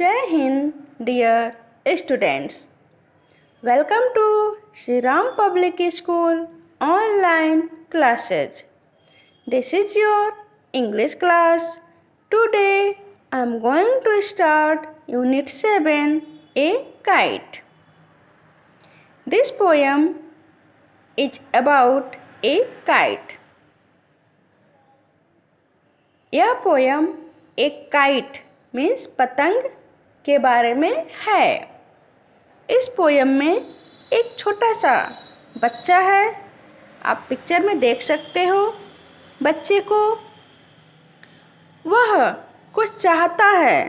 Jai Hind, dear students. Welcome to Shri Ram Public School online classes. This is your English class. Today I am going to start Unit 7, A Kite. This poem is about a kite. यह poem एक kite means पतंग के बारे में है। इस poem में एक छोटा सा बच्चा है। आप पिक्चर में देख सकते हो बच्चे को। वह कुछ चाहता है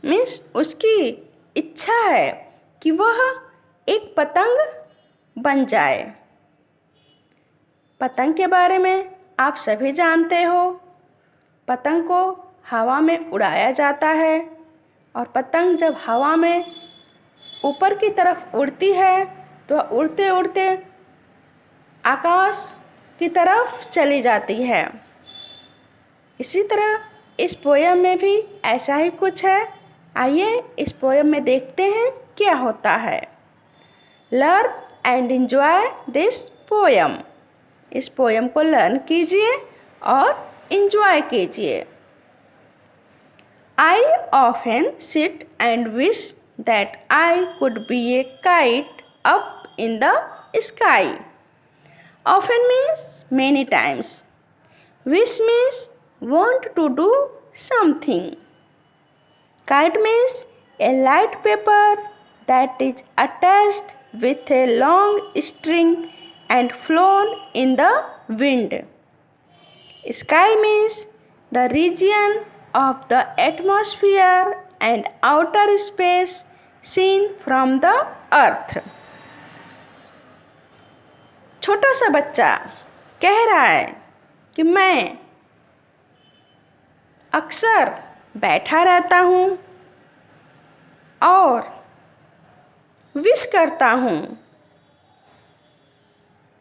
मीन्स उसकी इच्छा है कि वह एक पतंग बन जाए। पतंग के बारे में आप सभी जानते हो। पतंग को हवा में उड़ाया जाता है और पतंग जब हवा में ऊपर की तरफ उड़ती है तो उड़ते उड़ते आकाश की तरफ चली जाती है। इसी तरह इस पोयम में भी ऐसा ही कुछ है। आइए इस पोयम में देखते हैं क्या होता है। Learn and enjoy this poem. इस पोयम को लर्न कीजिए और एंजॉय कीजिए। I often sit and wish that I could be a kite up in the sky. Often means many times. Wish means want to do something. Kite means a light paper that is attached with a long string and flown in the wind. Sky means the region of the atmosphere and outer space seen from the earth. छोटा सा बच्चा कह रहा है कि मैं अक्सर बैठा रहता हूँ और विश करता हूँ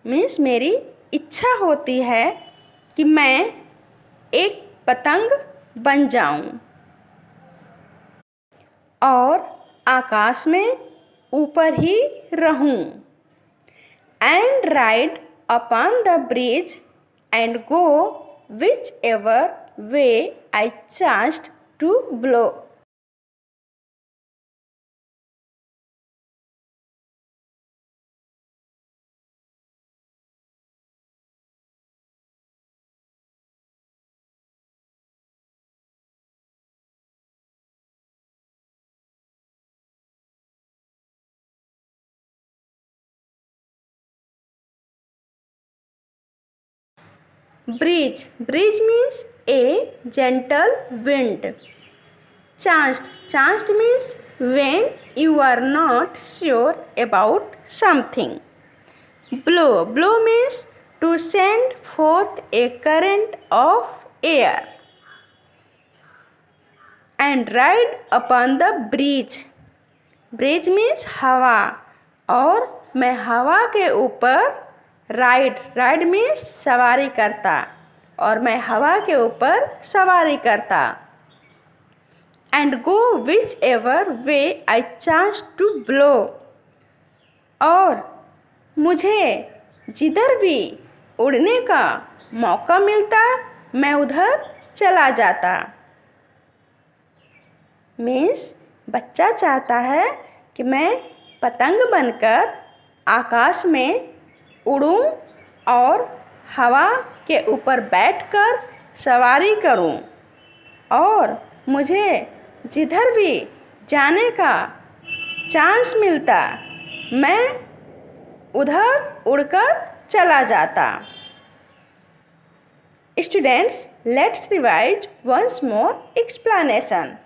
मीन्स मेरी इच्छा होती है कि मैं एक पतंग बन जाऊं और आकाश में ऊपर ही रहूं। And ride upon the bridge and go whichever way I chanced to blow. Breeze. Breeze means a gentle wind. Chanced. Chanced means when you are not sure about something. Blow. Blow means to send forth a current of air. And ride upon the breeze. Breeze means हवा और मैं हवा के ऊपर ride means सवारी करता और मैं हवा के ऊपर सवारी करता। And go whichever way I chance to blow. और मुझे जिधर भी उड़ने का मौका मिलता मैं उधर चला जाता। मीन्स बच्चा चाहता है कि मैं पतंग बनकर आकाश में उड़ूं और हवा के ऊपर बैठकर सवारी करूं और मुझे जिधर भी जाने का चांस मिलता मैं उधर उड़कर चला जाता। Students, let's revise once more explanation.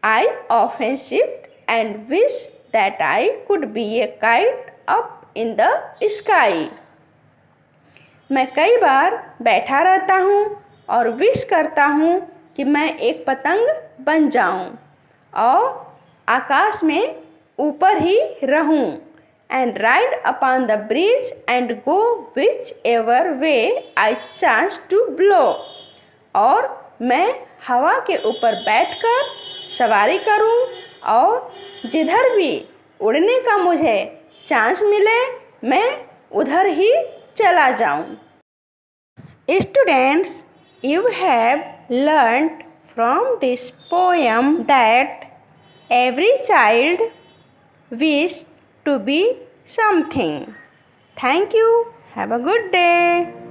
I often sit and wish that I could be a kite up in the sky. मैं कई बार बैठा रहता हूँ और विश करता हूँ कि मैं एक पतंग बन जाऊँ और आकाश में ऊपर ही रहूँ। And ride upon the bridge and go whichever way I chance to blow. और मैं हवा के ऊपर बैठकर सवारी करूं और जिधर भी उड़ने का मुझे चांस मिले मैं उधर ही चला जाऊं। Students, you have learnt from this poem that every child wishes to be something. Thank you. Have a good day.